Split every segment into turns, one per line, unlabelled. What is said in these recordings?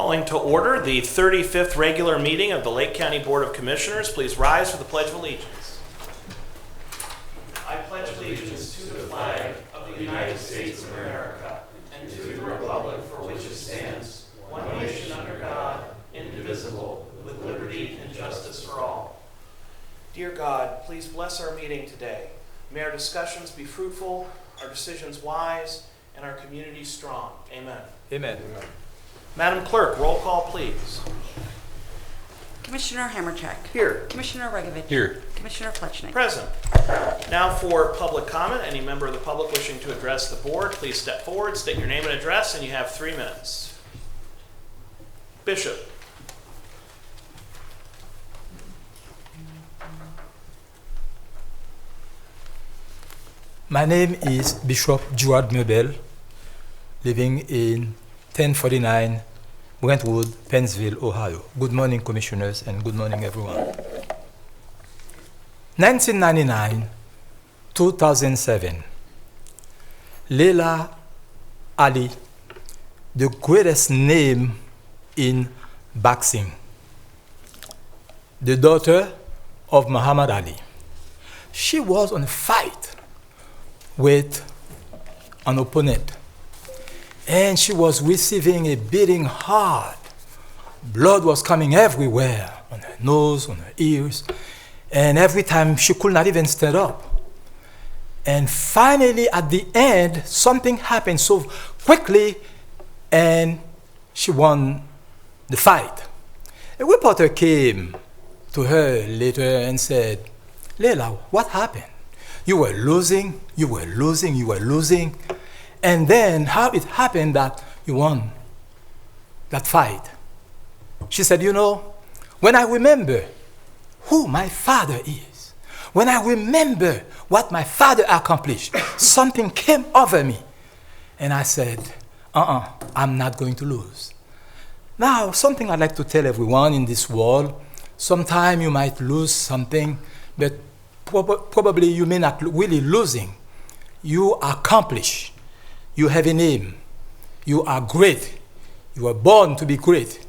Calling to order the 35th regular meeting of the Lake County Board of Commissioners. Please rise for the Pledge of Allegiance. I pledge allegiance to the flag of the United States of America and to the republic for which it stands, one nation under God, indivisible, with liberty and justice for all. Dear God, please bless our meeting today. May our discussions be fruitful, our decisions wise, and our community strong. Amen.
Amen.
Madam Clerk, roll call, please.
Commissioner Hammercheck.
Here.
Commissioner Regovich.
Here.
Commissioner Fletchnik.
Present. Now for public comment. Any member of the public wishing to address the board, please step forward, state your name and address, and you have 3 minutes. Bishop.
My name is Bishop Gerard Meubel, living in 1049 Brentwood, Pennsville, Ohio. Good morning, commissioners, and good morning, everyone. 1999, 2007, Leila Ali, the greatest name in boxing, the daughter of Muhammad Ali. She was on a fight with an opponent, and she was receiving a beating hard. Blood was coming everywhere, on her nose, on her ears, and every time she could not even stand up. And finally, at the end, something happened so quickly, and she won the fight. A reporter came to her later and said, "Leila, what happened? You were losing, you were losing, you were losing. And then how it happened that you won that fight?" She said, "You know, when I remember who my father is, when I remember what my father accomplished, something came over me." And I said, I'm not going to lose. Now, something I'd like to tell everyone in this world, sometime you might lose something, but probably you may not really losing. You accomplish. You have a name. You are great. You are born to be great.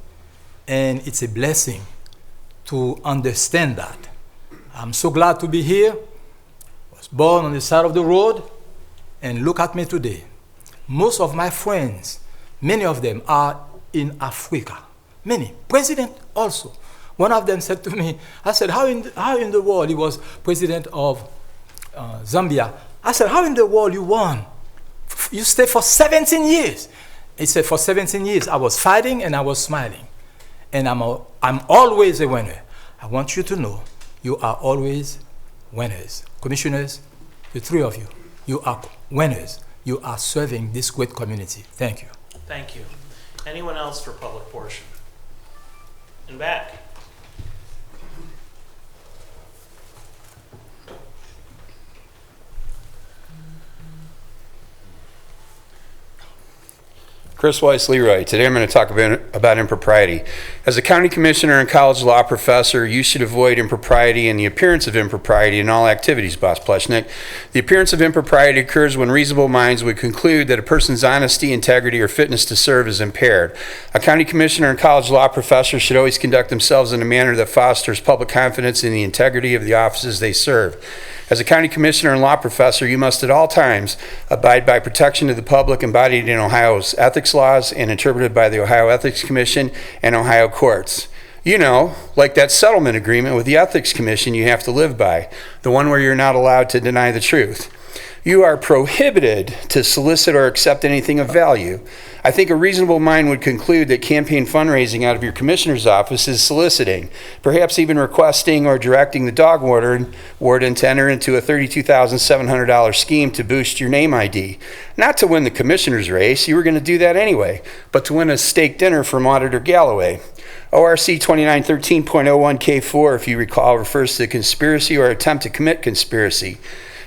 And it's a blessing to understand that. I'm so glad to be here. I was born on the side of the road, and look at me today. Most of my friends, many of them are in Africa. Many. President also. One of them said to me, I said, how in the world? He was president of Zambia. I said, how in the world you won? You stayed for 17 years. He said, for 17 years, I was fighting and I was smiling. And I'm always a winner. I want you to know, you are always winners. Commissioners, the 3 of you, you are winners. You are serving this great community. Thank you.
Thank you. Anyone else for public portion? In back.
Chris Weiss Leroy. Today I'm going to talk about impropriety. As a county commissioner and college law professor, you should avoid impropriety and the appearance of impropriety in all activities, Boss Pleshnik. The appearance of impropriety occurs when reasonable minds would conclude that a person's honesty, integrity, or fitness to serve is impaired. A county commissioner and college law professor should always conduct themselves in a manner that fosters public confidence in the integrity of the offices they serve. As a county commissioner and law professor, you must at all times abide by protection of the public embodied in Ohio's ethics laws and interpreted by the Ohio Ethics Commission and Ohio courts. You know, like that settlement agreement with the Ethics Commission you have to live by, the one where you're not allowed to deny the truth. You are prohibited to solicit or accept anything of value. I think a reasonable mind would conclude that campaign fundraising out of your commissioner's office is soliciting, perhaps even requesting or directing the dog warden to enter into a $32,700 scheme to boost your name ID. Not to win the commissioner's race, you were going to do that anyway, but to win a steak dinner from Auditor Galloway. ORC 2913.01K4, if you recall, refers to conspiracy or attempt to commit conspiracy.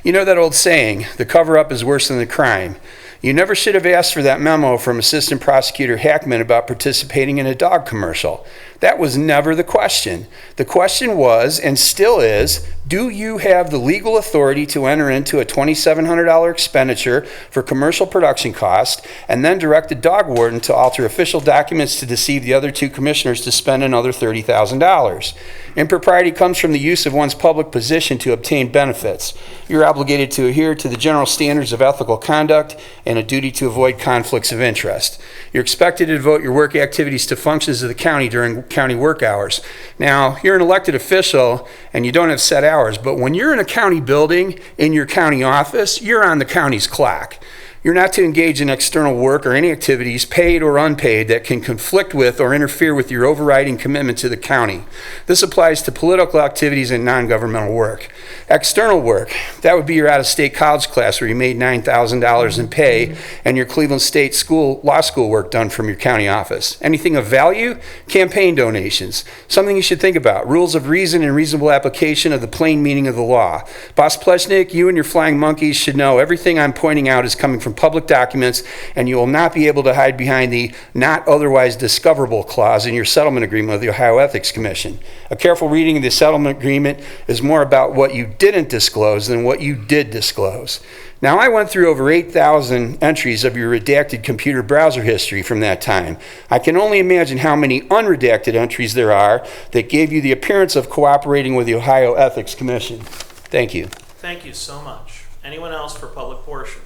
You know that old saying, the cover-up is worse than the crime. You never should have asked for that memo from Assistant Prosecutor Hackman about participating in a dog commercial. That was never the question. The question was, and still is, do you have the legal authority to enter into a $2,700 expenditure for commercial production costs and then direct the dog warden to alter official documents to deceive the other two commissioners to spend another $30,000? Impropriety comes from the use of one's public position to obtain benefits. You're obligated to adhere to the general standards of ethical conduct and a duty to avoid conflicts of interest. You're expected to devote your work activities to functions of the county during county work hours. Now, you're an elected official and you don't have set hours, but when you're in a county building, in your county office, you're on the county's clock. You're not to engage in external work or any activities, paid or unpaid, that can conflict with or interfere with your overriding commitment to the county. This applies to political activities and non-governmental work. External work, that would be your out-of-state college class where you made $9,000 in pay and your Cleveland State law school work done from your county office. Anything of value? Campaign donations. Something you should think about. Rules of reason and reasonable application of the plain meaning of the law. Boss Pleshnik, you and your flying monkeys should know everything I'm pointing out is coming from public documents, and you will not be able to hide behind the not otherwise discoverable clause in your settlement agreement with the Ohio Ethics Commission. A careful reading of the settlement agreement is more about what you didn't disclose than what you did disclose. Now, I went through over 8,000 entries of your redacted computer browser history from that time. I can only imagine how many unredacted entries there are that gave you the appearance of cooperating with the Ohio Ethics Commission. Thank you.
Thank you so much. Anyone else for public portion?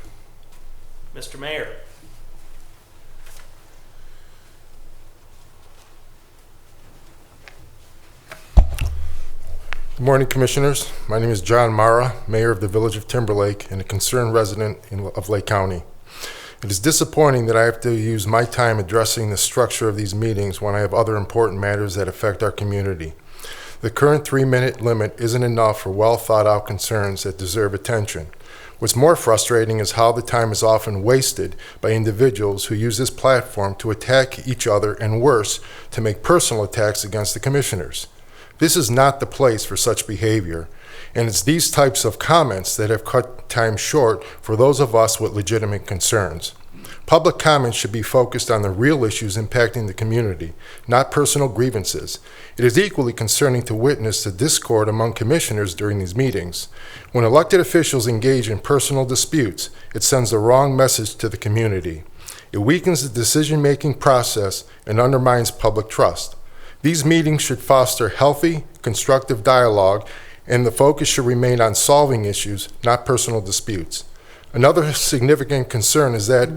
Mr. Mayor.
Good morning, Commissioners. My name is John Mara, Mayor of the Village of Timberlake and a concerned resident of Lake County. It is disappointing that I have to use my time addressing the structure of these meetings when I have other important matters that affect our community. The current 3-minute limit isn't enough for well-thought-out concerns that deserve attention. What's more frustrating is how the time is often wasted by individuals who use this platform to attack each other and worse, to make personal attacks against the commissioners. This is not the place for such behavior, and it's these types of comments that have cut time short for those of us with legitimate concerns. Public comments should be focused on the real issues impacting the community, not personal grievances. It is equally concerning to witness the discord among commissioners during these meetings. When elected officials engage in personal disputes, it sends the wrong message to the community. It weakens the decision-making process and undermines public trust. These meetings should foster healthy, constructive dialogue, and the focus should remain on solving issues, not personal disputes. Another significant concern is that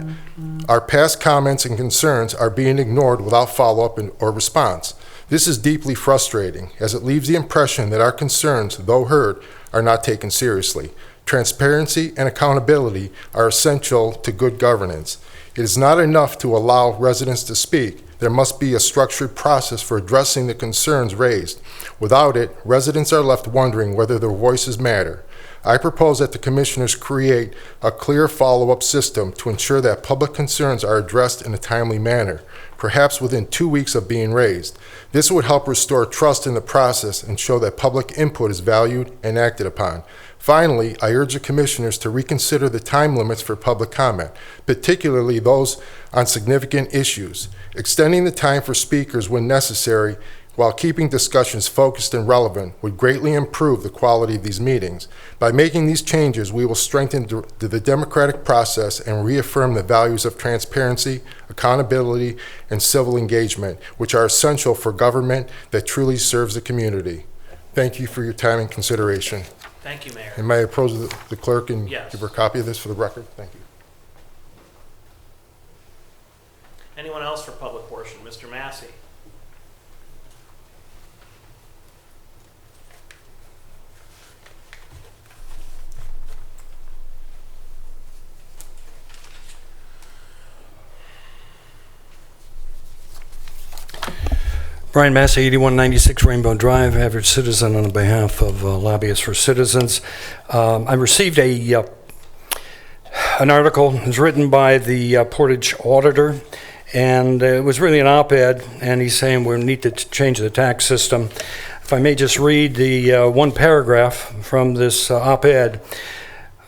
our past comments and concerns are being ignored without follow-up or response. This is deeply frustrating, as it leaves the impression that our concerns, though heard, are not taken seriously. Transparency and accountability are essential to good governance. It is not enough to allow residents to speak. There must be a structured process for addressing the concerns raised. Without it, residents are left wondering whether their voices matter. I propose that the commissioners create a clear follow-up system to ensure that public concerns are addressed in a timely manner, perhaps within 2 weeks of being raised. This would help restore trust in the process and show that public input is valued and acted upon. Finally, I urge the commissioners to reconsider the time limits for public comment, particularly those on significant issues. Extending the time for speakers when necessary while keeping discussions focused and relevant would greatly improve the quality of these meetings. By making these changes, we will strengthen the democratic process and reaffirm the values of transparency, accountability, and civil engagement, which are essential for government that truly serves the community. Thank you for your time and consideration.
Thank you, Mayor.
And may I approach the clerk and
Yes.
give her a copy of this for the record? Thank you.
Anyone else for public portion? Mr. Massey.
Brian Massey, 8196 Rainbow Drive, average citizen on behalf of Lobbyists for Citizens. I received an article. It was written by the Portage auditor, and it was really an op-ed, and he's saying we need to change the tax system. If I may just read the one paragraph from this op-ed.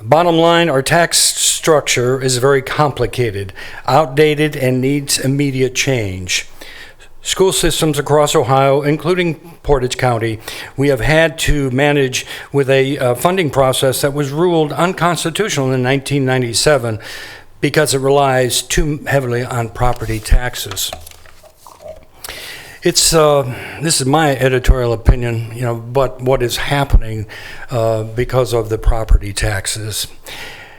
Bottom line, our tax structure is very complicated, outdated, and needs immediate change. School systems across Ohio, including Portage County, we have had to manage with a funding process that was ruled unconstitutional in 1997 because it relies too heavily on property taxes. This is my editorial opinion, but what is happening because of the property taxes.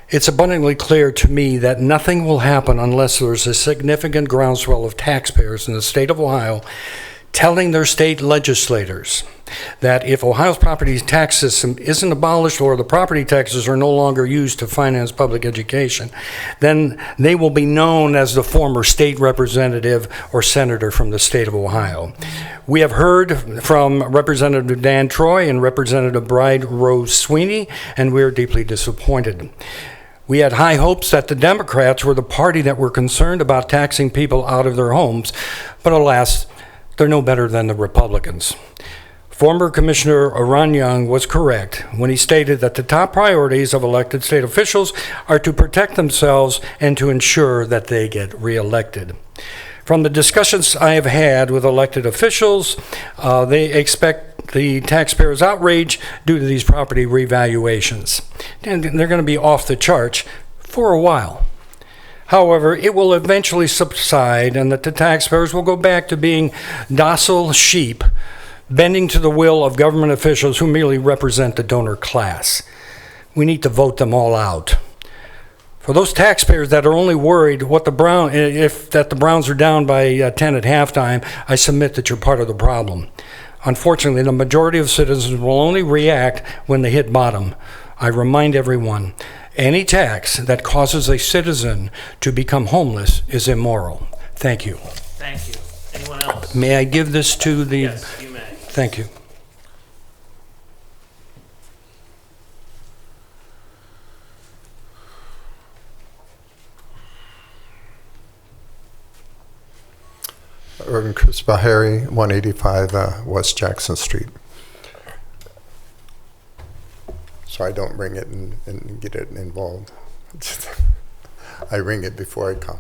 It's abundantly clear to me that nothing will happen unless there's a significant groundswell of taxpayers in the state of Ohio telling their state legislators that if Ohio's property tax system isn't abolished or the property taxes are no longer used to finance public education, then they will be known as the former state representative or senator from the state of Ohio. We have heard from Representative Dan Troy and Representative Bride Rose Sweeney, and we're deeply disappointed. We had high hopes that the Democrats were the party that were concerned about taxing people out of their homes, but alas, they're no better than the Republicans. Former Commissioner Ron Young was correct when he stated that the top priorities of elected state officials are to protect themselves and to ensure that they get reelected. From the discussions I have had with elected officials, they expect the taxpayers' outrage due to these property revaluations. And they're going to be off the charts for a while. However, it will eventually subside and that the taxpayers will go back to being docile sheep, bending to the will of government officials who merely represent the donor class. We need to vote them all out. For those taxpayers that are only worried that the Browns are down by 10 at halftime, I submit that you're part of the problem. Unfortunately, the majority of citizens will only react when they hit bottom. I remind everyone, any tax that causes a citizen to become homeless is immoral. Thank you.
Thank you. Anyone else?
May I give this to the...
Yes, you may.
Thank you.
Reverend Chris Bahari, 185 West Jackson Street. So I don't ring it and get it involved. I ring it before I come.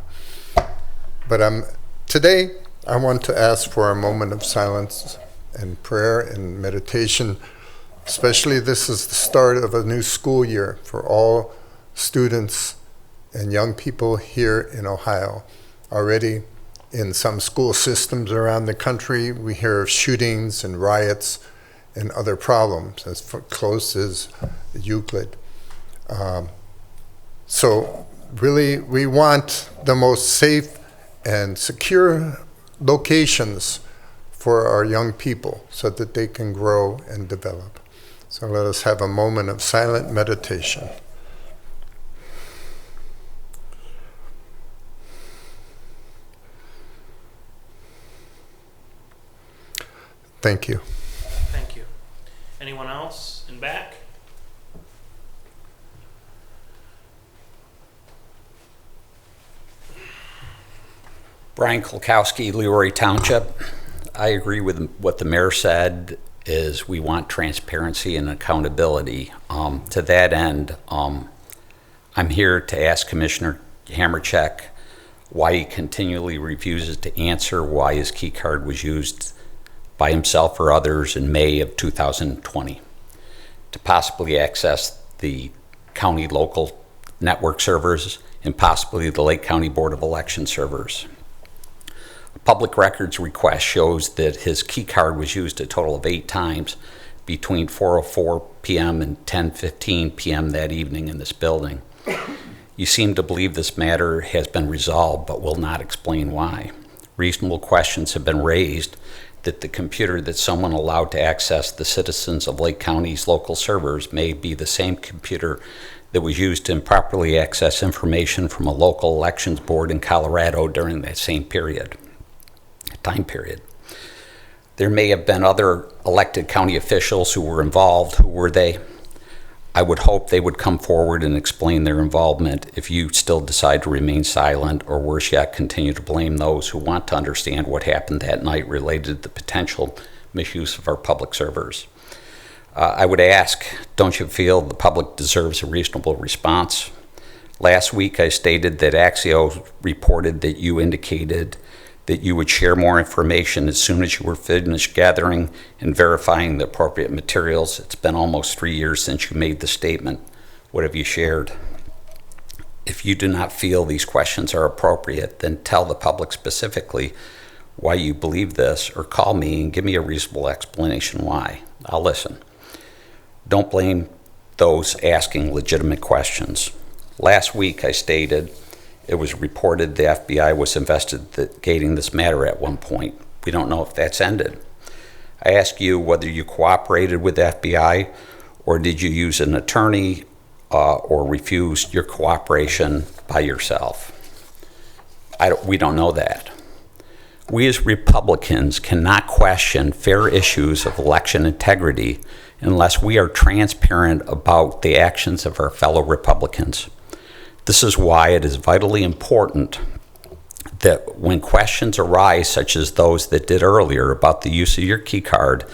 But today I want to ask for a moment of silence and prayer and meditation. Especially this is the start of a new school year for all students and young people here in Ohio. Already in some school systems around the country, we hear of shootings and riots and other problems as close as Euclid. So really, we want the most safe and secure locations for our young people so that they can grow and develop. So let us have a moment of silent meditation. Thank you.
Thank you. Anyone else in back?
Brian Kulkowski, Leroy Township. I agree with what the mayor said, is we want transparency and accountability. To that end, I'm here to ask Commissioner Hammercheck why he continually refuses to answer why his key card was used by himself or others in May of 2020 to possibly access the county local network servers and possibly the Lake County Board of Election servers. A public records request shows that his key card was used a total of 8 times between 4:04 p.m. and 10:15 p.m. that evening in this building. You seem to believe this matter has been resolved, but will not explain why. Reasonable questions have been raised that the computer that someone allowed to access the citizens of Lake County's local servers may be the same computer that was used to improperly access information from a local elections board in Colorado during that same time period. There may have been other elected county officials who were involved. Who were they? I would hope they would come forward and explain their involvement if you still decide to remain silent, or worse yet, continue to blame those who want to understand what happened that night related to the potential misuse of our public servers. I would ask, don't you feel the public deserves a reasonable response? Last week, I stated that Axio reported that you indicated that you would share more information as soon as you were finished gathering and verifying the appropriate materials. It's been almost 3 years since you made the statement. What have you shared? If you do not feel these questions are appropriate, then tell the public specifically why you believe this, or call me and give me a reasonable explanation why. I'll listen. Don't blame those asking legitimate questions. Last week, I stated it was reported the FBI was investigating this matter at one point. We don't know if that's ended. I asked you whether you cooperated with the FBI, or did you use an attorney or refused your cooperation by yourself. We don't know that. We as Republicans cannot question fair issues of election integrity unless we are transparent about the actions of our fellow Republicans. This is why it is vitally important that when questions arise, such as those that did earlier about the use of your key card,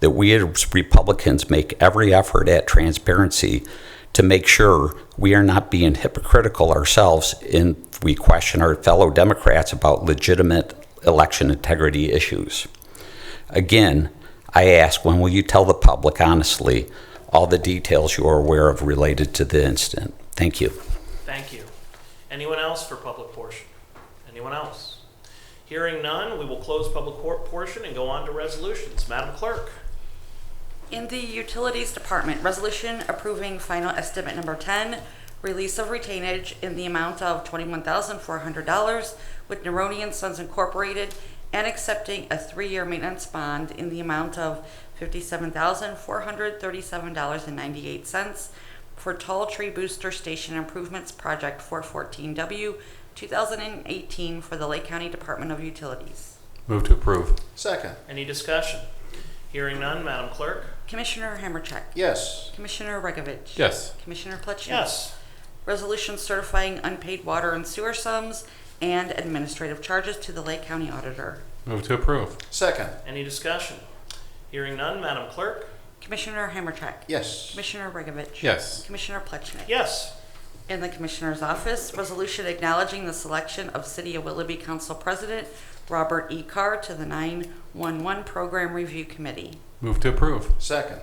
that we as Republicans make every effort at transparency to make sure we are not being hypocritical ourselves if we question our fellow Democrats about legitimate election integrity issues. Again, I ask, when will you tell the public honestly all the details you are aware of related to the incident? Thank you.
Thank you. Anyone else for public portion? Anyone else? Hearing none, we will close public portion and go on to resolutions. Madam Clerk.
In the Utilities Department, resolution approving final estimate number 10, release of retainage in the amount of $21,400 with Neroni & Sons Incorporated, and accepting a 3-year maintenance bond in the amount of $57,437.98 for Tall Tree Booster Station Improvements Project 414W 2018 for the Lake County Department of Utilities.
Move to approve.
Second.
Any discussion? Hearing none, Madam Clerk.
Commissioner Hammercheck.
Yes.
Commissioner Regovich.
Yes.
Commissioner Plechnik.
Yes.
Resolution certifying unpaid water and sewer sums and administrative charges to the Lake County Auditor.
Move to approve.
Second.
Any discussion? Hearing none, Madam Clerk.
Commissioner Hammercheck.
Yes.
Commissioner Regovich.
Yes.
Commissioner Plechnik.
Yes.
In the Commissioner's Office, resolution acknowledging the selection of City of Willoughby Council President Robert E. Carr to the 911 Program Review Committee.
Move to approve.
Second.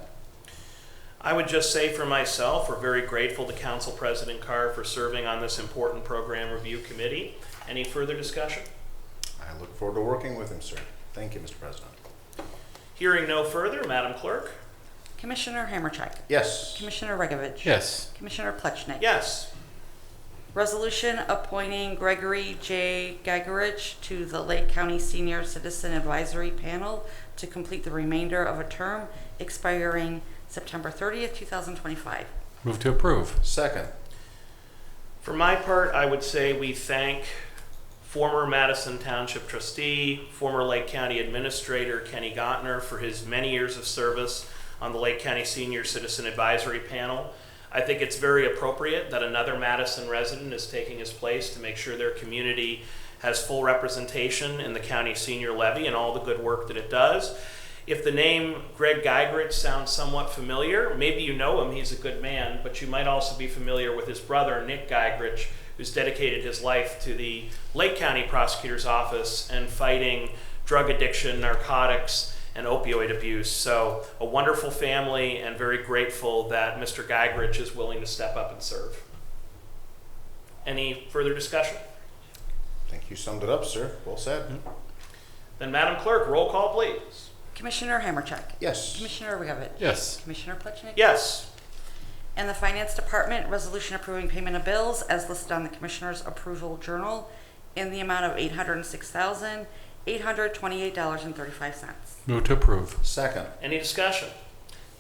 I would just say for myself, we're very grateful to Council President Carr for serving on this important program review committee. Any further discussion?
I look forward to working with him, sir. Thank you, Mr. President.
Hearing no further, Madam Clerk.
Commissioner Hammercheck.
Yes.
Commissioner Regovich.
Yes.
Commissioner Plechnik.
Yes.
Resolution appointing Gregory J. Gagarich to the Lake County Senior Citizen Advisory Panel to complete the remainder of a term expiring September 30th, 2025.
Move to approve.
Second.
For my part, I would say we thank former Madison Township trustee, former Lake County Administrator Kenny Gottner for his many years of service on the Lake County Senior Citizen Advisory Panel. I think it's very appropriate that another Madison resident is taking his place to make sure their community has full representation in the county senior levy and all the good work that it does. If the name Greg Geigerich sounds somewhat familiar, maybe you know him, he's a good man, but you might also be familiar with his brother, Nick Geigerich, who's dedicated his life to the Lake County Prosecutor's Office and fighting drug addiction, narcotics, and opioid abuse. So a wonderful family, and very grateful that Mr. Geigerich is willing to step up and serve. Any further discussion?
I think you summed it up, sir. Well said.
Then Madam Clerk, roll call please.
Commissioner Hammercheck.
Yes.
Commissioner Regovich.
Yes.
Commissioner Plechnik.
Yes.
And the Finance Department, resolution approving payment of bills as listed on the Commissioner's Approval Journal in the amount of $806,828.35.
Move to approve.
Second.
Any discussion?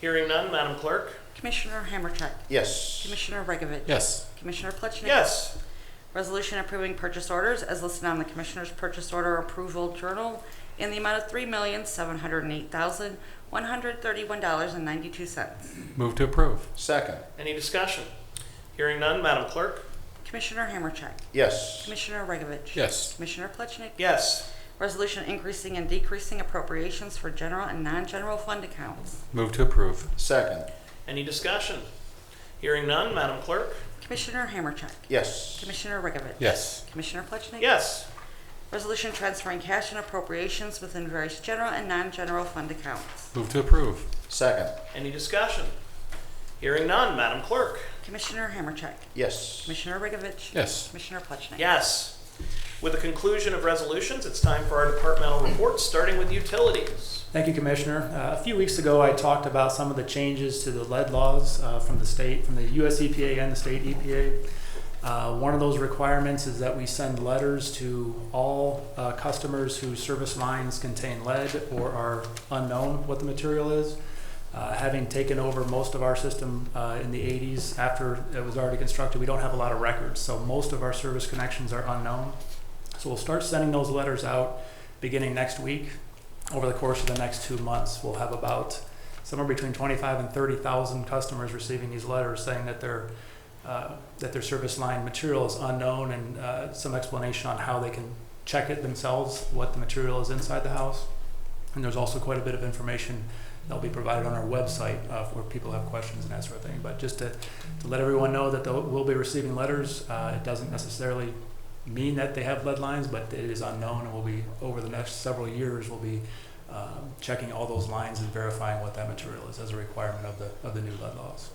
Hearing none, Madam Clerk.
Commissioner Hammercheck.
Yes.
Commissioner Regovich.
Yes.
Commissioner Plechnik.
Yes.
Resolution approving purchase orders as listed on the Commissioner's Purchase Order Approval Journal in the amount of $3,708,131.92.
Move to approve.
Second.
Any discussion? Hearing none, Madam Clerk.
Commissioner Hammercheck.
Yes.
Commissioner Regovich.
Yes.
Commissioner Plechnik.
Yes.
Resolution increasing and decreasing appropriations for general and non-general fund accounts.
Move to approve.
Second.
Any discussion? Hearing none, Madam Clerk?
Commissioner Hammercheck.
Yes.
Commissioner Rigovich.
Yes.
Commissioner Plechnik.
Yes.
Resolution transferring cash and appropriations within various general and non-general fund accounts.
Move to approve.
Second.
Any discussion? Hearing none, Madam Clerk?
Commissioner Hammercheck.
Yes.
Commissioner Rigovich.
Yes.
Commissioner Plechnik.
Yes. With the conclusion of resolutions, it's time for our departmental reports, starting with utilities.
Thank you, Commissioner. A few weeks ago, I talked about some of the changes to the lead laws from the state, from the US EPA and the state EPA. One of those requirements is that we send letters to all customers whose service lines contain lead or are unknown what the material is. Having taken over most of our system in the 80s after it was already constructed, we don't have a lot of records, so most of our service connections are unknown. So we'll start sending those letters out beginning next week. Over the course of the next 2 months, we'll have about somewhere between 25 and 30,000 customers receiving these letters saying that their service line material is unknown, and some explanation on how they can check it themselves, what the material is inside the house. And there's also quite a bit of information that'll be provided on our website where people have questions and that sort of thing. But just to let everyone know that we'll be receiving letters. It doesn't necessarily mean that they have lead lines, but it is unknown, and we'll be, over the next several years, we'll be checking all those lines and verifying what that material is as a requirement of the new lead laws.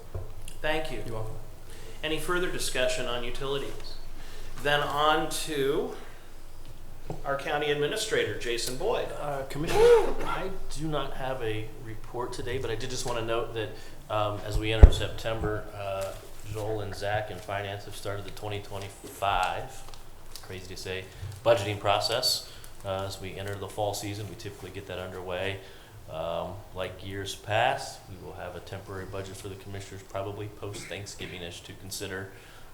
Thank you.
You're welcome.
Any further discussion on utilities? Then on to our county administrator, Jason Boyd.
Commissioner, I do not have a report today, but I did just want to note that as we enter September, Joel and Zach in finance have started the 2025, crazy to say, budgeting process. As we enter the fall season, we typically get that underway. Like years past, we will have a temporary budget for the commissioners probably post-Thanksgiving-ish to consider.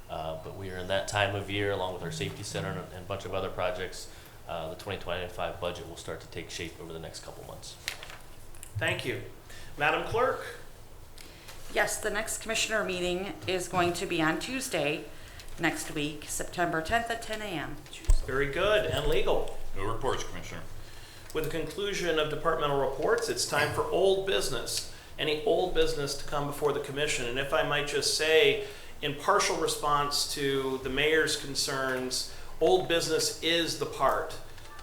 But we are in that time of year, along with our safety center and a bunch of other projects. The 2025 budget will start to take shape over the next couple months.
Thank you. Madam Clerk?
Yes, the next commissioner meeting is going to be on Tuesday next week, September 10th at 10 a.m.
Very good. And legal?
No reports, Commissioner.
With the conclusion of departmental reports, it's time for old business. Any old business to come before the commission. And if I might just say, in partial response to the mayor's concerns, old business is the part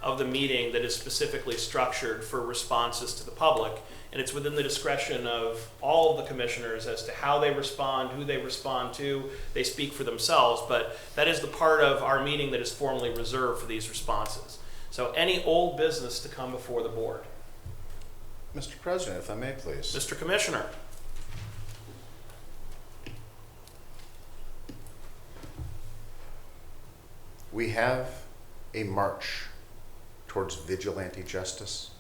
of the meeting that is specifically structured for responses to the public. And it's within the discretion of all of the commissioners as to how they respond, who they respond to. They speak for themselves, but that is the part of our meeting that is formally reserved for these responses. So any old business to come before the board.
Mr. President, if I may, please.
Mr. Commissioner.
We have a march towards vigilante justice.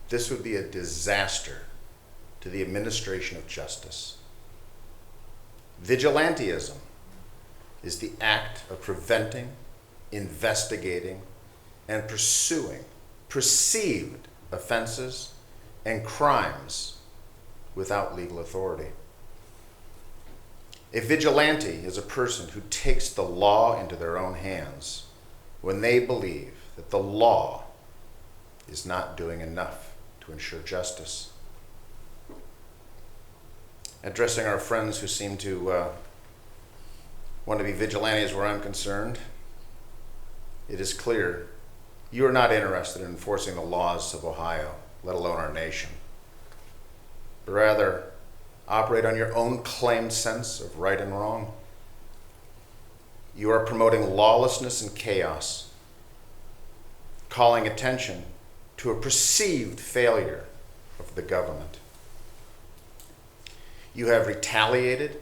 This would be a disaster to the administration of justice. Vigilantism is the act of preventing, investigating, and pursuing perceived offenses and crimes without legal authority. A vigilante is a person who takes the law into their own hands when they believe that the law is not doing enough to ensure justice. Addressing our friends who seem to want to be vigilantes where I'm concerned, it is clear you are not interested in enforcing the laws of Ohio, let alone our nation, but rather operate on your own claimed sense of right and wrong. You are promoting lawlessness and chaos, calling attention to a perceived failure of the government. You have retaliated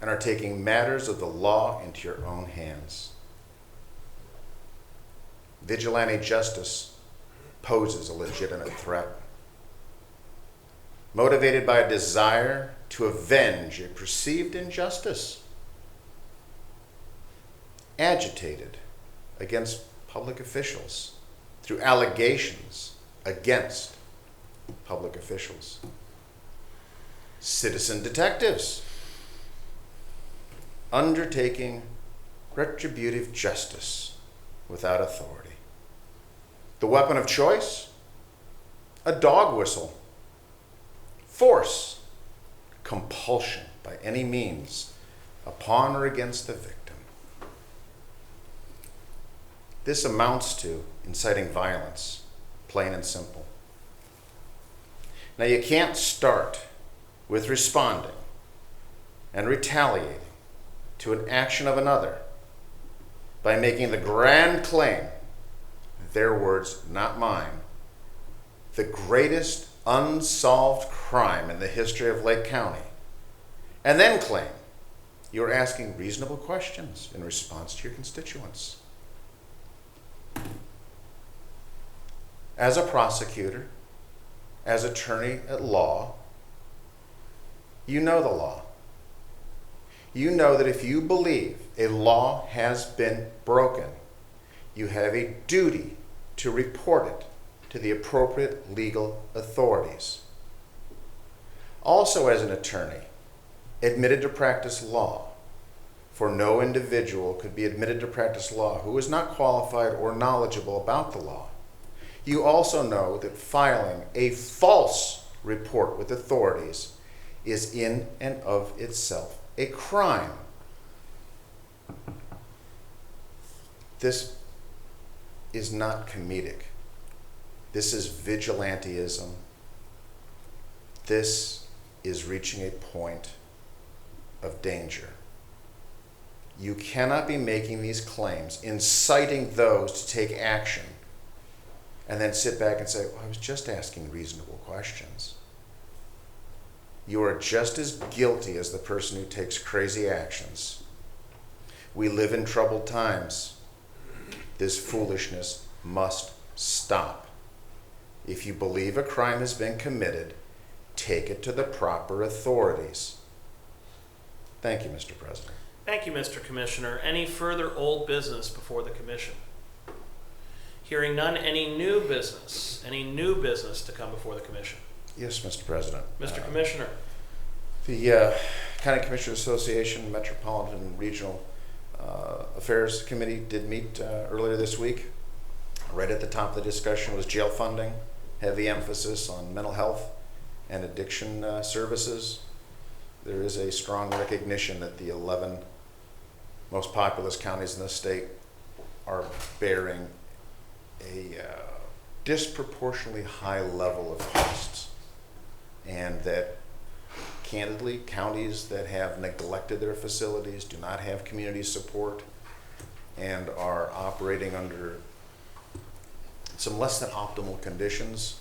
and are taking matters of the law into your own hands. Vigilante justice poses a legitimate threat. Motivated by a desire to avenge a perceived injustice, agitated against public officials through allegations against public officials. Citizen detectives undertaking retributive justice without authority. The weapon of choice? A dog whistle. Force, compulsion by any means upon or against the victim. This amounts to inciting violence, plain and simple. Now, you can't start with responding and retaliating to an action of another by making the grand claim, their words, not mine, the greatest unsolved crime in the history of Lake County, and then claim you're asking reasonable questions in response to your constituents. As a prosecutor, as attorney at law, you know the law. You know that if you believe a law has been broken, you have a duty to report it to the appropriate legal authorities. Also, as an attorney, admitted to practice law, for no individual could be admitted to practice law who is not qualified or knowledgeable about the law. You also know that filing a false report with authorities is in and of itself a crime. This is not comedic. This is vigilantism. This is reaching a point of danger. You cannot be making these claims, inciting those to take action, and then sit back and say, well, I was just asking reasonable questions. You are just as guilty as the person who takes crazy actions. We live in troubled times. This foolishness must stop. If you believe a crime has been committed, take it to the proper authorities. Thank you, Mr. President.
Thank you, Mr. Commissioner. Any further old business before the commission? Hearing none, any new business? Any new business to come before the commission?
Yes, Mr. President.
Mr. Commissioner.
The County Commissioners Association Metropolitan Regional Affairs Committee did meet earlier this week. Right at the top of the discussion was jail funding, heavy emphasis on mental health and addiction services. There is a strong recognition that the 11 most populous counties in the state are bearing a disproportionately high level of costs, and that candidly, counties that have neglected their facilities, do not have community support, and are operating under some less than optimal conditions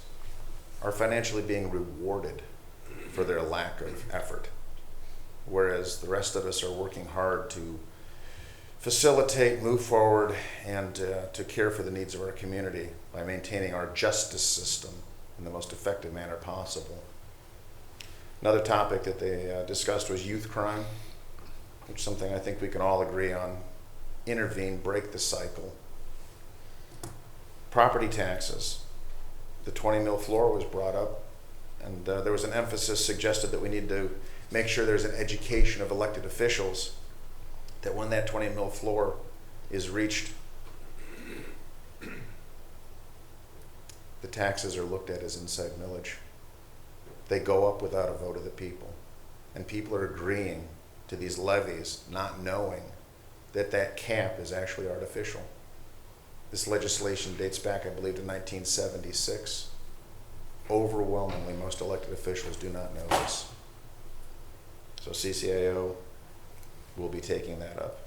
are financially being rewarded for their lack of effort. Whereas the rest of us are working hard to facilitate, move forward, and to care for the needs of our community by maintaining our justice system in the most effective manner possible. Another topic that they discussed was youth crime, which is something I think we can all agree on. Intervene, break the cycle. Property taxes. The 20 mil floor was brought up, and there was an emphasis suggested that we need to make sure there's an education of elected officials that when that 20 mil floor is reached, the taxes are looked at as inside millage. They go up without a vote of the people. And people are agreeing to these levies, not knowing that that cap is actually artificial. This legislation dates back, I believe, to 1976. Overwhelmingly, most elected officials do not know this. So CCAO will be taking that up.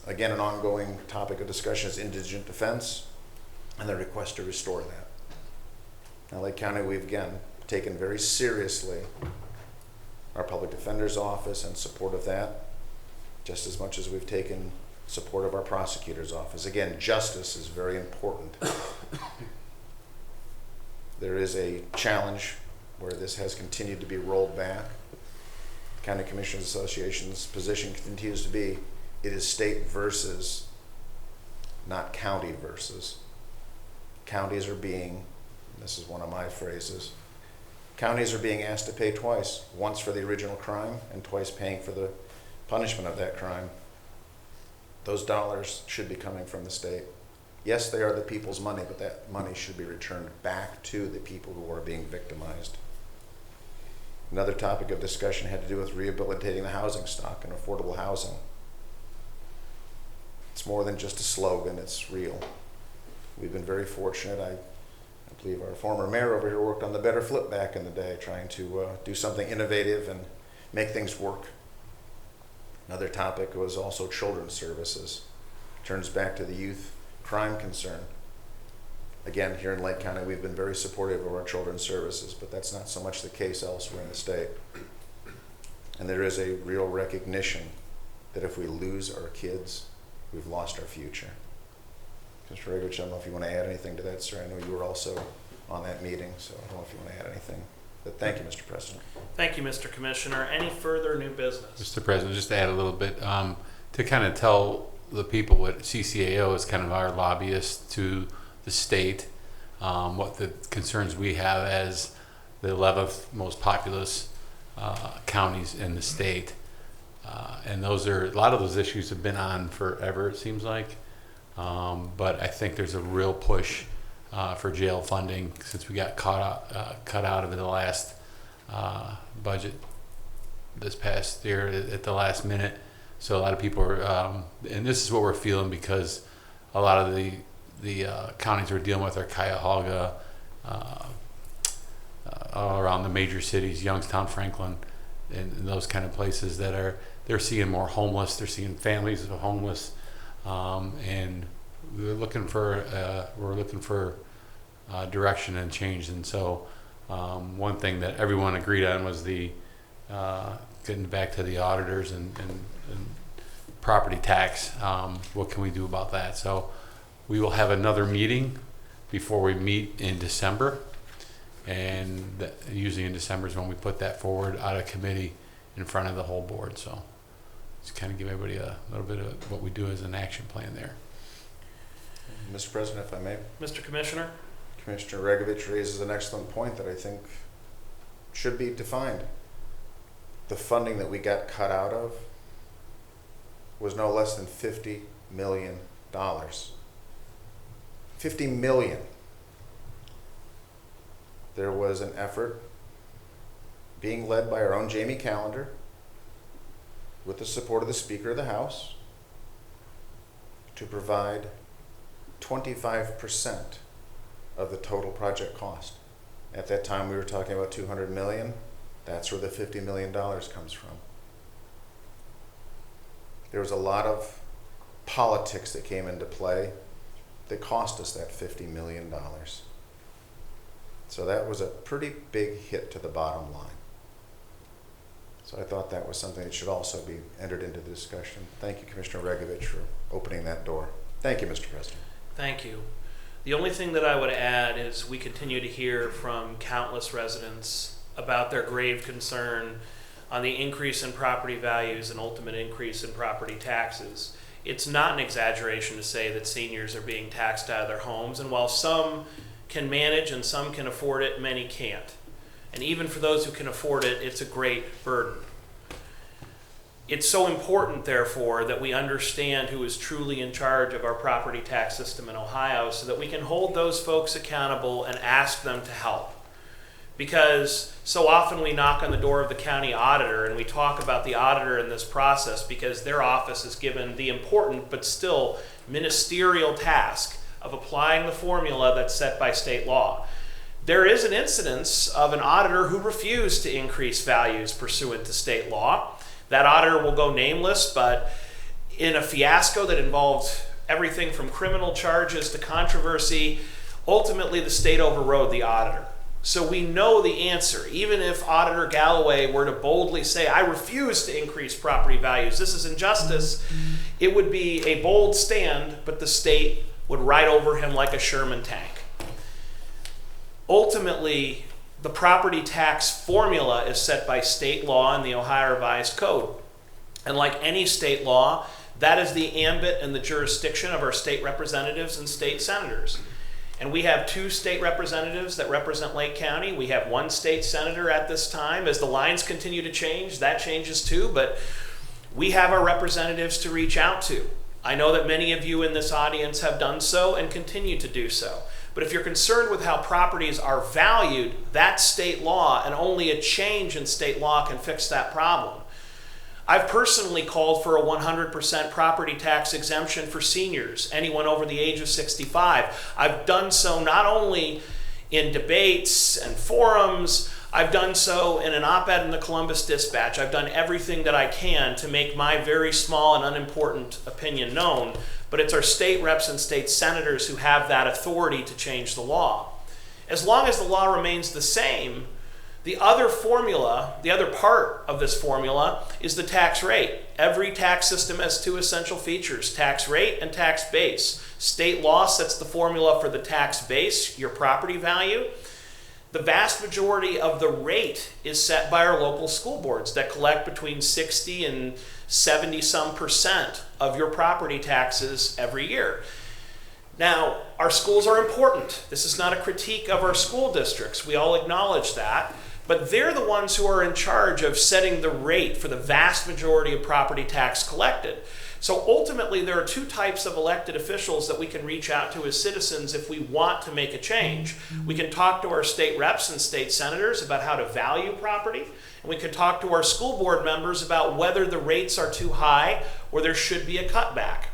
Again, an ongoing topic of discussion is indigent defense and the request to restore that. Now, Lake County, we've again taken very seriously our public defender's office and support of that, just as much as we've taken support of our prosecutor's office. Again, justice is very important. There is a challenge where this has continued to be rolled back. The County Commissioners Association's position continues to be, it is state versus, not county versus. Counties are being, this is one of my phrases, counties are being asked to pay twice, once for the original crime and twice paying for the punishment of that crime. Those dollars should be coming from the state. Yes, they are the people's money, but that money should be returned back to the people who are being victimized. Another topic of discussion had to do with rehabilitating the housing stock and affordable housing. It's more than just a slogan, it's real. We've been very fortunate. I believe our former mayor over here worked on the Better Flip back in the day, trying to do something innovative and make things work. Another topic was also children's services. Turns back to the youth crime concern. Again, here in Lake County, we've been very supportive of our children's services, but that's not so much the case elsewhere in the state. And there is a real recognition that if we lose our kids, we've lost our future. Mr. Regovich, I don't know if you want to add anything to that, sir. I know you were also on that meeting, so I don't know if you want to add anything. But thank you, Mr. President.
Thank you, Mr. Commissioner. Any further new business?
Mr. President, just to add a little bit, to kind of tell the people what CCAO is kind of our lobbyist to the state, what the concerns we have as the 11th most populous counties in the state. And those are, a lot of those issues have been on forever, it seems like. But I think there's a real push for jail funding since we got cut out of it the last budget this past year at the last minute. So a lot of people are, and this is what we're feeling because a lot of the counties we're dealing with are Cuyahoga, all around the major cities, Youngstown, Franklin, and those kind of places that are, they're seeing more homeless, they're seeing families of homeless, and we're looking for direction and change. And so one thing that everyone agreed on was the getting back to the auditors and property tax. What can we do about that? So we will have another meeting before we meet in December, and usually in December is when we put that forward out of committee in front of the whole board. So just kind of give everybody a little bit of what we do as an action plan there.
Mr. President, if I may.
Mr. Commissioner?
Commissioner Regovich raises an excellent point that I think should be defined. The funding that we got cut out of was no less than $50 million. $50 million. There was an effort being led by our own Jamie Callender with the support of the Speaker of the House to provide 25% of the total project cost. At that time we were talking about $200 million. That's where the $50 million comes from. There was a lot of politics that came into play that cost us that $50 million. So that was a pretty big hit to the bottom line. So I thought that was something that should also be entered into the discussion. Thank you, Commissioner Regovich, for opening that door. Thank you, Mr. President.
Thank you. The only thing that I would add is we continue to hear from countless residents about their grave concern on the increase in property values and ultimate increase in property taxes. It's not an exaggeration to say that seniors are being taxed out of their homes, and while some can manage and some can afford it, many can't. And even for those who can afford it, it's a great burden. It's so important, therefore, that we understand who is truly in charge of our property tax system in Ohio so that we can hold those folks accountable and ask them to help. Because so often we knock on the door of the county auditor and we talk about the auditor in this process because their office is given the important but still ministerial task of applying the formula that's set by state law. There is an incidence of an auditor who refused to increase values pursuant to state law. That auditor will go nameless, but in a fiasco that involved everything from criminal charges to controversy, ultimately the state overrode the auditor. So we know the answer. Even if Auditor Galloway were to boldly say, I refuse to increase property values, this is injustice, it would be a bold stand, but the state would ride over him like a Sherman tank. Ultimately, the property tax formula is set by state law and the Ohio Revised Code. And like any state law, that is the ambit and the jurisdiction of our state representatives and state senators. And we have 2 state representatives that represent Lake County. We have 1 state senator at this time. As the lines continue to change, that changes too, but we have our representatives to reach out to. I know that many of you in this audience have done so and continue to do so. But if you're concerned with how properties are valued, that's state law, and only a change in state law can fix that problem. I've personally called for a 100% property tax exemption for seniors, anyone over the age of 65. I've done so not only in debates and forums, I've done so in an op-ed in the Columbus Dispatch. I've done everything that I can to make my very small and unimportant opinion known, but it's our state reps and state senators who have that authority to change the law. As long as the law remains the same, the other formula, the other part of this formula is the tax rate. Every tax system has two essential features, tax rate and tax base. State law sets the formula for the tax base, your property value. The vast majority of the rate is set by our local school boards that collect between 60 and 70% of your property taxes every year. Now, our schools are important. This is not a critique of our school districts. We all acknowledge that. But they're the ones who are in charge of setting the rate for the vast majority of property tax collected. So ultimately, there are two types of elected officials that we can reach out to as citizens if we want to make a change. We can talk to our state reps and state senators about how to value property, and we can talk to our school board members about whether the rates are too high or there should be a cutback.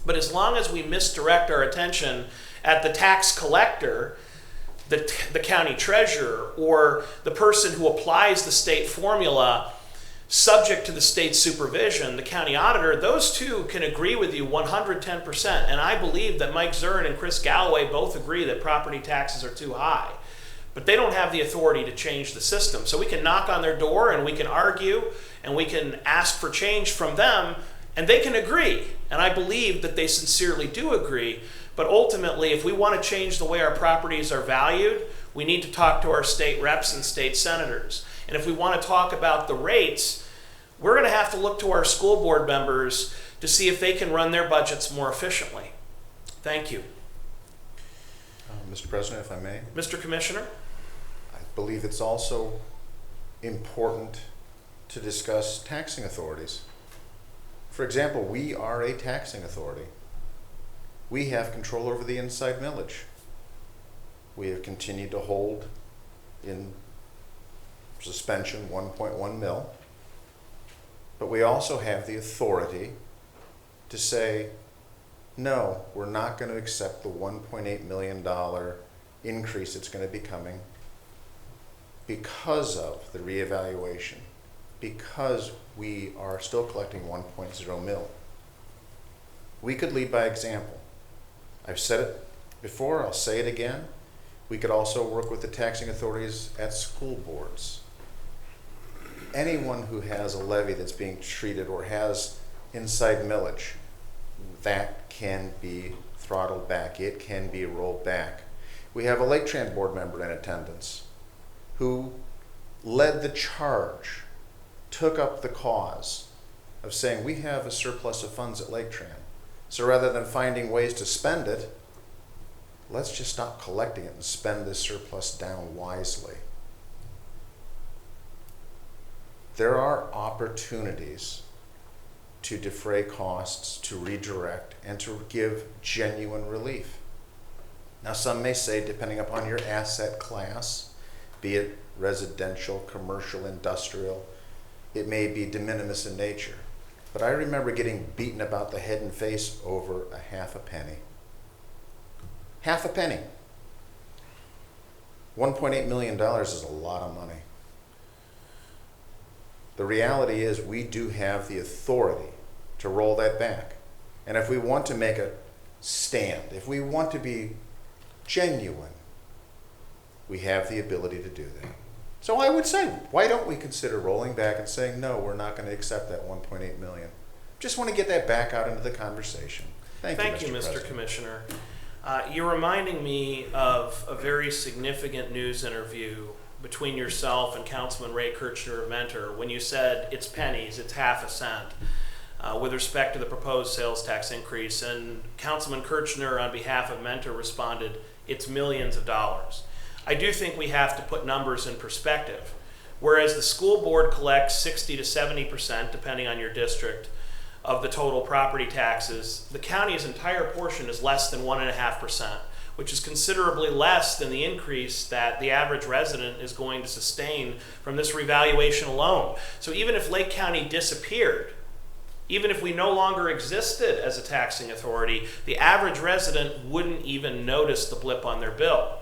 But as long as we misdirect our attention at the tax collector, the county treasurer, or the person who applies the state formula subject to the state supervision, the county auditor, those two can agree with you 110%. And I believe that Mike Zern and Chris Galloway both agree that property taxes are too high. But they don't have the authority to change the system. So we can knock on their door and we can argue and we can ask for change from them, and they can agree. And I believe that they sincerely do agree. But ultimately, if we want to change the way our properties are valued, we need to talk to our state reps and state senators. And if we want to talk about the rates, we're going to have to look to our school board members to see if they can run their budgets more efficiently. Thank you.
Mr. President, if I may.
Mr. Commissioner?
I believe it's also important to discuss taxing authorities. For example, we are a taxing authority. We have control over the inside millage. We have continued to hold in suspension 1.1 mil, but we also have the authority to say, no, we're not going to accept the $1.8 million increase that's going to be coming because of the reevaluation, because we are still collecting 1.0 mil. We could lead by example. I've said it before, I'll say it again. We could also work with the taxing authorities at school boards. Anyone who has a levy that's being treated or has inside millage, that can be throttled back. It can be rolled back. We have a Lake Tran board member in attendance who led the charge, took up the cause of saying we have a surplus of funds at Lake Tran. So rather than finding ways to spend it, let's just stop collecting it and spend this surplus down wisely. There are opportunities to defray costs, to redirect, and to give genuine relief. Now, some may say, depending upon your asset class, be it residential, commercial, industrial, it may be de minimis in nature. But I remember getting beaten about the head and face over a half a penny. Half a penny. $1.8 million is a lot of money. The reality is we do have the authority to roll that back. And if we want to make a stand, if we want to be genuine, we have the ability to do that. So I would say, why don't we consider rolling back and saying, no, we're not going to accept that 1.8 million. Just want to get that back out into the conversation. Thank you, Mr.
Mr. Commissioner. You're reminding me of a very significant news interview between yourself and Councilman Ray Kirchner of Mentor when you said it's pennies, it's half a cent with respect to the proposed sales tax increase. And Councilman Kirchner, on behalf of Mentor, responded, it's millions of dollars. I do think we have to put numbers in perspective. Whereas the school board collects 60 to 70%, depending on your district, of the total property taxes, the county's entire portion is less than 1.5%, which is considerably less than the increase that the average resident is going to sustain from this revaluation alone. So even if Lake County disappeared, even if we no longer existed as a taxing authority, the average resident wouldn't even notice the blip on their bill.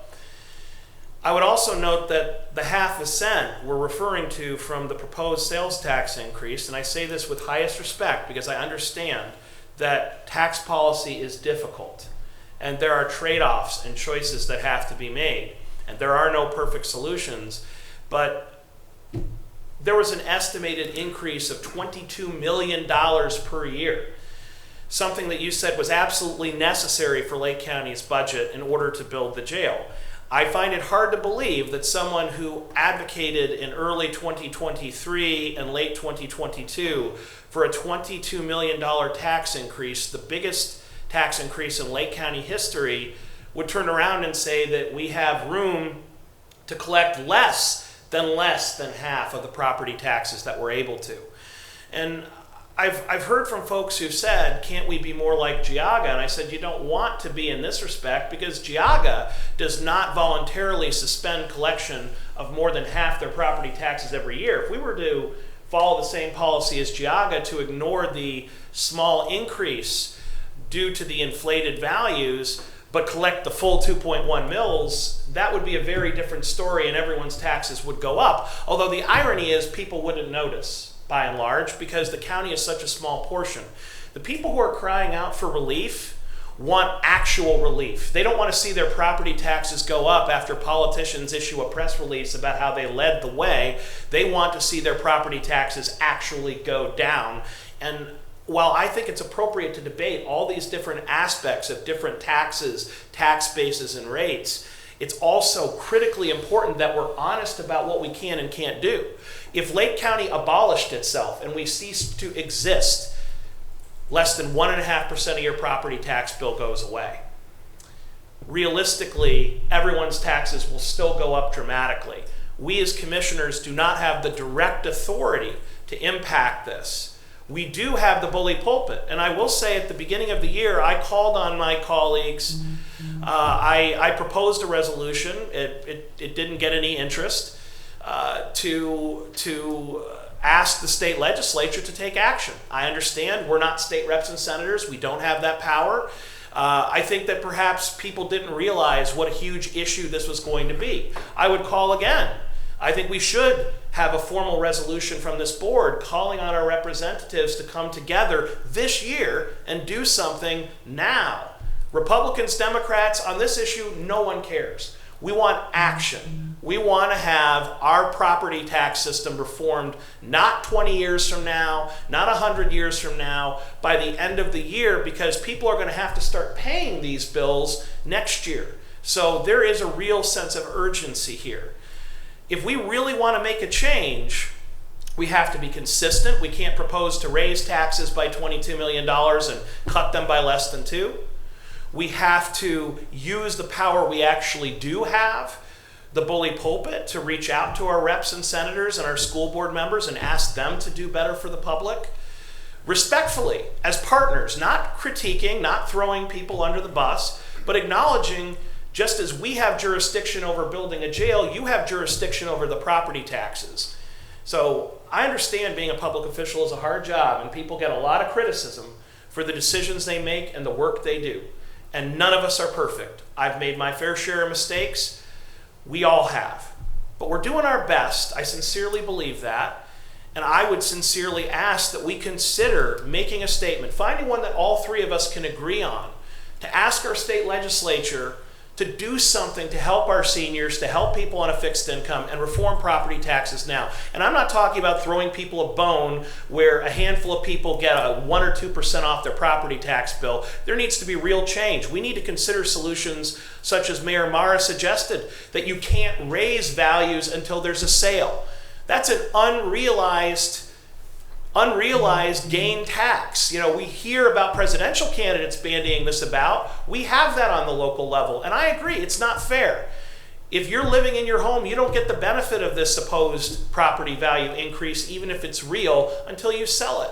I would also note that the 0.5 cent we're referring to from the proposed sales tax increase, and I say this with highest respect because I understand that tax policy is difficult and there are trade-offs and choices that have to be made, and there are no perfect solutions, but there was an estimated increase of $22 million per year, something that you said was absolutely necessary for Lake County's budget in order to build the jail. I find it hard to believe that someone who advocated in early 2023 and late 2022 for a $22 million tax increase, the biggest tax increase in Lake County history, would turn around and say that we have room to collect less than half of the property taxes that we're able to. And I've heard from folks who've said, can't we be more like Geauga? And I said, you don't want to be in this respect because Geauga does not voluntarily suspend collection of more than half their property taxes every year. If we were to follow the same policy as Geauga to ignore the small increase due to the inflated values, but collect the full 2.1 mils, that would be a very different story and everyone's taxes would go up. Although the irony is people wouldn't notice, by and large, because the county is such a small portion. The people who are crying out for relief want actual relief. They don't want to see their property taxes go up after politicians issue a press release about how they led the way. They want to see their property taxes actually go down. And while I think it's appropriate to debate all these different aspects of different taxes, tax bases, and rates, it's also critically important that we're honest about what we can and can't do. If Lake County abolished itself and we ceased to exist, less than 1.5% of your property tax bill goes away. Realistically, everyone's taxes will still go up dramatically. We as commissioners do not have the direct authority to impact this. We do have the bully pulpit, and I will say at the beginning of the year, I called on my colleagues. I proposed a resolution. It didn't get any interest to ask the state legislature to take action. I understand we're not state reps and senators. We don't have that power. I think that perhaps people didn't realize what a huge issue this was going to be. I would call again. I think we should have a formal resolution from this board calling on our representatives to come together this year and do something now. Republicans, Democrats, on this issue, no one cares. We want action. We want to have our property tax system reformed not 20 years from now, not 100 years from now, by the end of the year, because people are going to have to start paying these bills next year. So there is a real sense of urgency here. If we really want to make a change, we have to be consistent. We can't propose to raise taxes by $22 million and cut them by less than $2 million. We have to use the power we actually do have, the bully pulpit, to reach out to our reps and senators and our school board members and ask them to do better for the public. Respectfully, as partners, not critiquing, not throwing people under the bus, but acknowledging just as we have jurisdiction over building a jail, you have jurisdiction over the property taxes. So I understand being a public official is a hard job and people get a lot of criticism for the decisions they make and the work they do. And none of us are perfect. I've made my fair share of mistakes. We all have. But we're doing our best. I sincerely believe that. And I would sincerely ask that we consider making a statement, finding one that all three of us can agree on, to ask our state legislature to do something to help our seniors, to help people on a fixed income, and reform property taxes now. And I'm not talking about throwing people a bone where a handful of people get a 1 or 2% off their property tax bill. There needs to be real change. We need to consider solutions such as Mayor Mara suggested, that you can't raise values until there's a sale. That's an unrealized gain tax. You know, we hear about presidential candidates bandying this about. We have that on the local level, and I agree, it's not fair. If you're living in your home, you don't get the benefit of this supposed property value increase, even if it's real, until you sell it.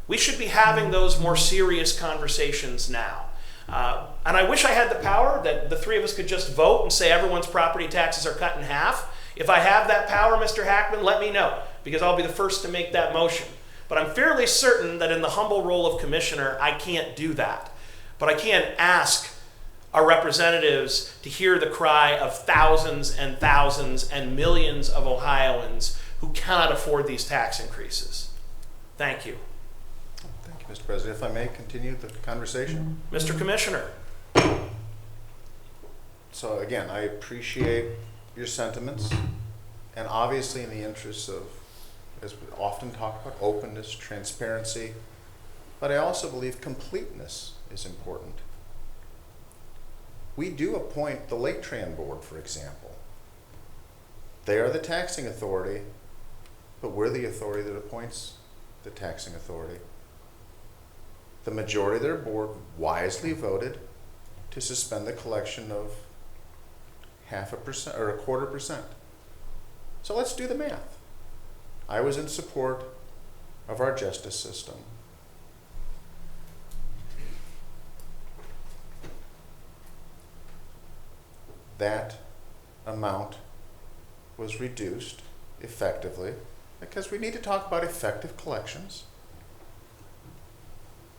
We should be having those more serious conversations now. And I wish I had the power that the three of us could just vote and say everyone's property taxes are cut in half. If I have that power, Mr. Hackman, let me know, because I'll be the first to make that motion. But I'm fairly certain that in the humble role of commissioner, I can't do that. But I can ask our representatives to hear the cry of thousands and millions of Ohioans who cannot afford these tax increases. Thank you.
Thank you, Mr. President. If I may continue the conversation?
Mr. Commissioner.
So again, I appreciate your sentiments, and obviously in the interests of, as we often talk about, openness, transparency, but I also believe completeness is important. We do appoint the Lake Tran Board, for example. They are the taxing authority, but we're the authority that appoints the taxing authority. The majority of their board wisely voted to suspend the collection of 0.5% or 0.25%. So let's do the math. I was in support of our justice system. That amount was reduced effectively, because we need to talk about effective collections,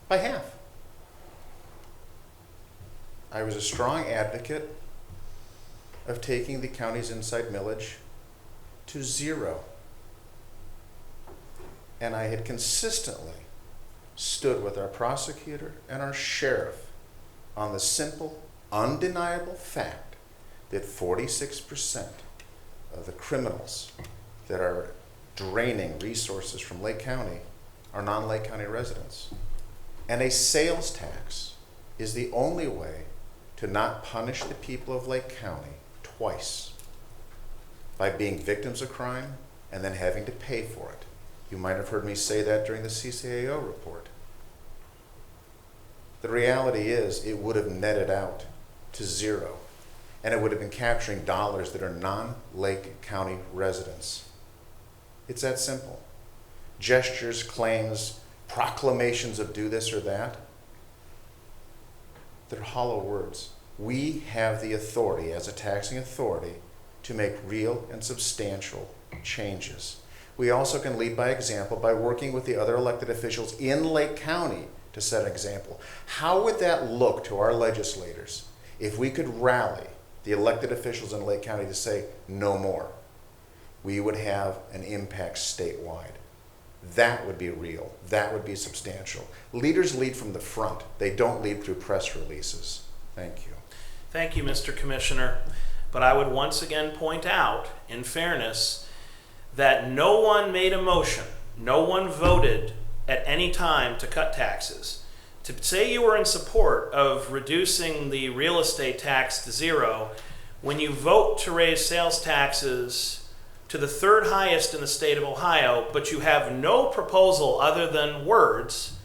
by half. I was a strong advocate of taking the county's inside millage to 0. And I had consistently stood with our prosecutor and our sheriff on the simple, undeniable fact that 46% of the criminals that are draining resources from Lake County are non-Lake County residents. And a sales tax is the only way to not punish the people of Lake County twice, by being victims of crime and then having to pay for it. You might have heard me say that during the CCAO report. The reality is it would have netted out to 0, and it would have been capturing dollars that are non-Lake County residents. It's that simple. Gestures, claims, proclamations of do this or that, they're hollow words. We have the authority as a taxing authority to make real and substantial changes. We also can lead by example by working with the other elected officials in Lake County to set an example. How would that look to our legislators if we could rally the elected officials in Lake County to say no more? We would have an impact statewide. That would be real. That would be substantial. Leaders lead from the front. They don't lead through press releases. Thank you.
Thank you, Mr. Commissioner. But I would once again point out, in fairness, that no one made a motion, no one voted at any time to cut taxes. To say you were in support of reducing the real estate tax to 0, when you vote to raise sales taxes to the 3rd highest in the state of Ohio, but you have no proposal other than words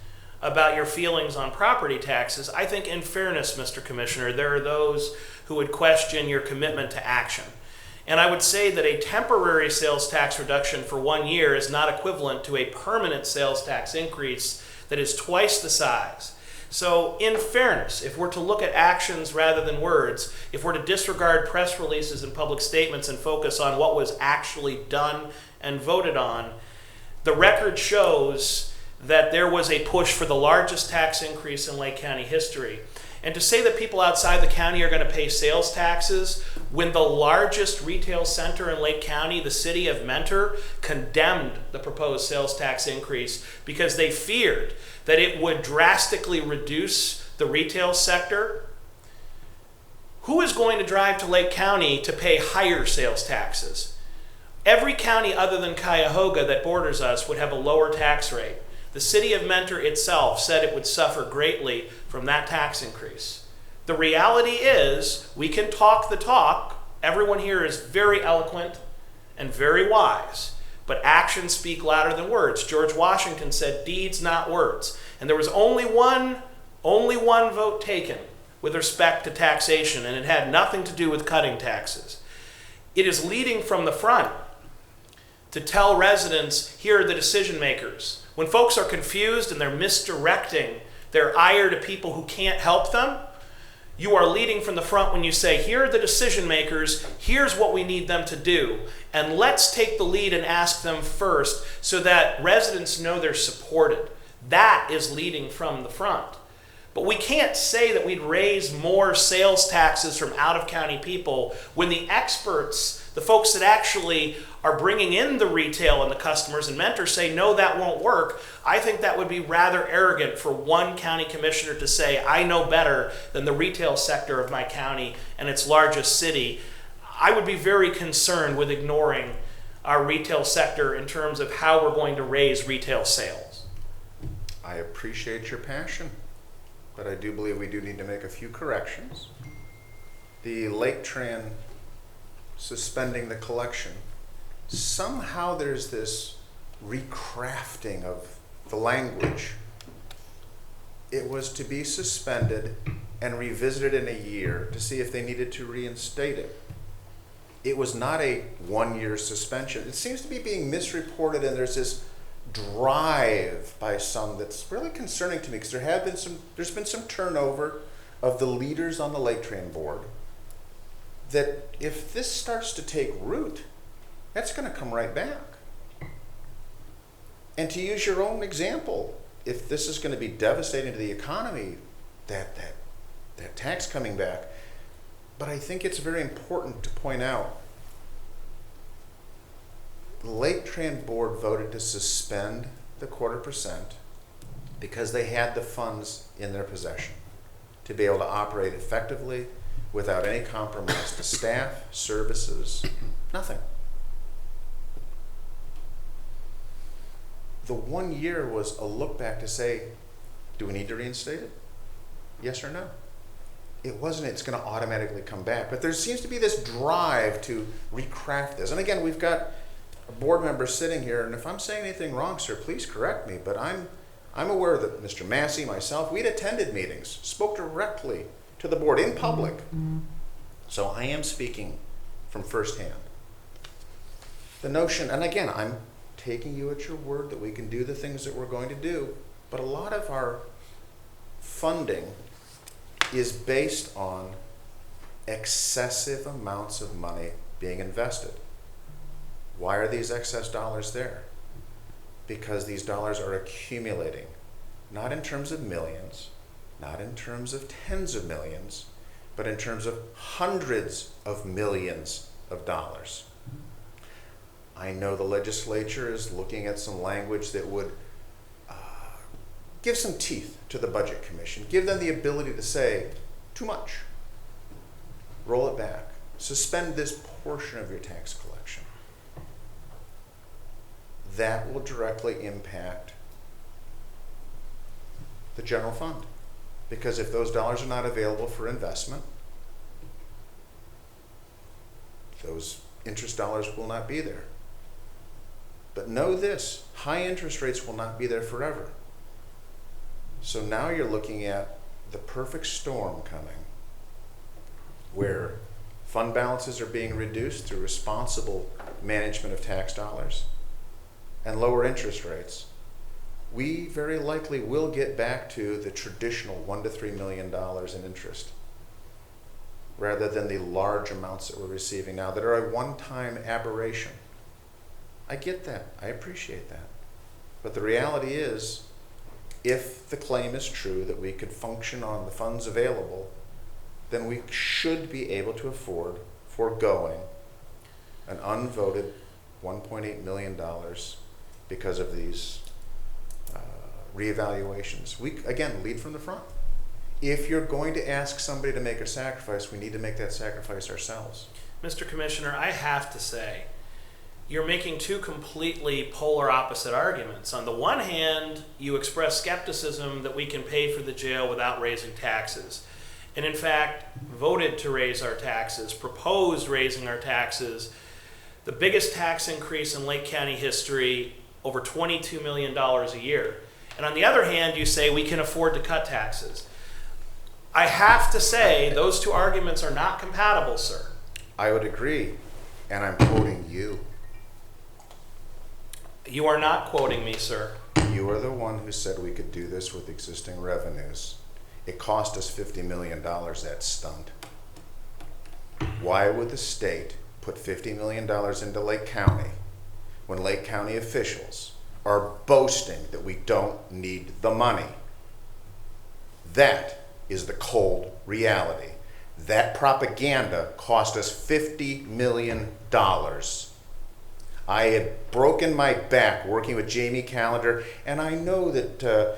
about your feelings on property taxes, I think in fairness, Mr. Commissioner, there are those who would question your commitment to action. And I would say that a temporary sales tax reduction for 1 year is not equivalent to a permanent sales tax increase that is twice the size. So in fairness, if we're to look at actions rather than words, if we're to disregard press releases and public statements and focus on what was actually done and voted on, the record shows that there was a push for the largest tax increase in Lake County history. And to say that people outside the county are going to pay sales taxes when the largest retail center in Lake County, the city of Mentor, condemned the proposed sales tax increase because they feared that it would drastically reduce the retail sector. Who is going to drive to Lake County to pay higher sales taxes? Every county other than Cuyahoga that borders us would have a lower tax rate. The city of Mentor itself said it would suffer greatly from that tax increase. The reality is, we can talk the talk. Everyone here is very eloquent and very wise, but actions speak louder than words. George Washington said, deeds, not words. And there was only one vote taken with respect to taxation, and it had nothing to do with cutting taxes. It is leading from the front to tell residents, here are the decision makers. When folks are confused and they're misdirecting their ire to people who can't help them, you are leading from the front when you say, here are the decision makers, here's what we need them to do, and let's take the lead and ask them first so that residents know they're supported. That is leading from the front. But we can't say that we'd raise more sales taxes from out-of-county people when the experts, the folks that actually are bringing in the retail and the customers and mentors say, no, that won't work. I think that would be rather arrogant for one county commissioner to say, I know better than the retail sector of my county and its largest city. I would be very concerned with ignoring our retail sector in terms of how we're going to raise retail sales.
I appreciate your passion, but I do believe we do need to make a few corrections. The Lake Tran suspending the collection, somehow there's this recrafting of the language. It was to be suspended and revisited in a year to see if they needed to reinstate it. It was not a one-year suspension. It seems to be being misreported, and there's this drive by some that's really concerning to me, because there's been some turnover of the leaders on the Lake Tran board, that if this starts to take root, that's going to come right back. And to use your own example, if this is going to be devastating to the economy, that tax coming back. But I think it's very important to point out, the Lake Tran board voted to suspend the 0.25% because they had the funds in their possession to be able to operate effectively without any compromise to staff, services, nothing. The 1 year was a look back to say, do we need to reinstate it? Yes or no? It wasn't, it's going to automatically come back. But there seems to be this drive to recraft this. And again, we've got a board member sitting here, and if I'm saying anything wrong, sir, please correct me. But I'm aware that Mr. Massey, myself, we'd attended meetings, spoke directly to the board in public. So I am speaking from firsthand. The notion, and again, I'm taking you at your word that we can do the things that we're going to do, but a lot of our funding is based on excessive amounts of money being invested. Why are these excess dollars there? Because these dollars are accumulating, not in terms of millions, not in terms of tens of millions, but in terms of hundreds of millions of dollars. I know the legislature is looking at some language that would give some teeth to the Budget Commission, give them the ability to say, too much, roll it back, suspend this portion of your tax collection. That will directly impact the general fund. Because if those dollars are not available for investment, those interest dollars will not be there. But know this, high interest rates will not be there forever. So now you're looking at the perfect storm coming, where fund balances are being reduced through responsible management of tax dollars and lower interest rates. We very likely will get back to the traditional $1 to $3 million in interest, rather than the large amounts that we're receiving now that are a one-time aberration. I get that. I appreciate that. But the reality is, if the claim is true that we could function on the funds available, then we should be able to afford foregoing an unvoted $1.8 million because of these reevaluations. We, again, lead from the front. If you're going to ask somebody to make a sacrifice, we need to make that sacrifice ourselves.
Mr. Commissioner, I have to say, you're making two completely polar opposite arguments. On the one hand, you express skepticism that we can pay for the jail without raising taxes. And in fact, voted to raise our taxes, proposed raising our taxes, the biggest tax increase in Lake County history, over $22 million a year. And on the other hand, you say we can afford to cut taxes. I have to say, those two arguments are not compatible, sir.
I would agree, and I'm quoting you.
You are not quoting me, sir.
You are the one who said we could do this with existing revenues. It cost us $50 million, that stunt. Why would the state put $50 million into Lake County when Lake County officials are boasting that we don't need the money? That is the cold reality. That propaganda cost us $50 million. I had broken my back working with Jamie Callender, and I know that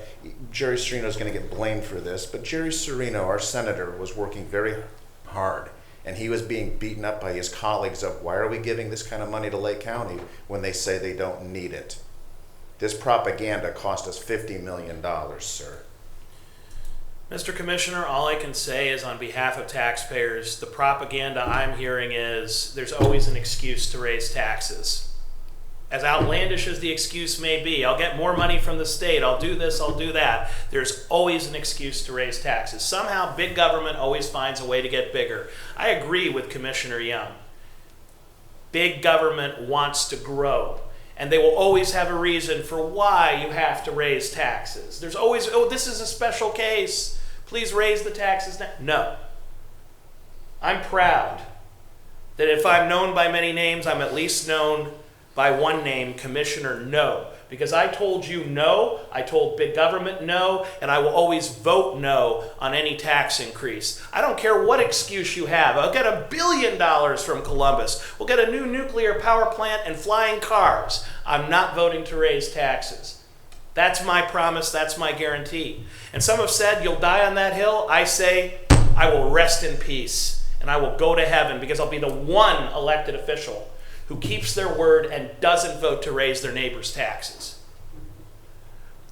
Jerry Serino is going to get blamed for this, but Jerry Serino, our senator, was working very hard, and he was being beaten up by his colleagues of, why are we giving this kind of money to Lake County when they say they don't need it? This propaganda cost us $50 million, sir.
Mr. Commissioner, all I can say is on behalf of taxpayers, the propaganda I'm hearing is there's always an excuse to raise taxes. As outlandish as the excuse may be, I'll get more money from the state, I'll do this, I'll do that. There's always an excuse to raise taxes. Somehow big government always finds a way to get bigger. I agree with Commissioner Young. Big government wants to grow, and they will always have a reason for why you have to raise taxes. There's always, oh, this is a special case, please raise the taxes now. No. I'm proud that if I'm known by many names, I'm at least known by one name, Commissioner No. Because I told you no, I told big government no, and I will always vote no on any tax increase. I don't care what excuse you have. I'll get $1 billion from Columbus. We'll get a new nuclear power plant and flying cars. I'm not voting to raise taxes. That's my promise, that's my guarantee. And some have said, you'll die on that hill. I say, I will rest in peace, and I will go to heaven because I'll be the one elected official who keeps their word and doesn't vote to raise their neighbors' taxes.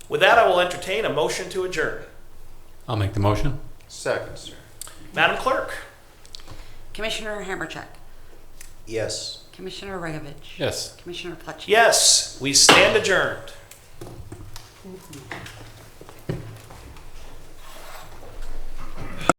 With that, I will entertain a motion to adjourn.
I'll make the motion.
Second, sir.
Madam Clerk.
Commissioner Hammercheck,
Yes.
Commissioner Regovich.
Yes.
Commissioner Pletcher.
Yes, we stand adjourned.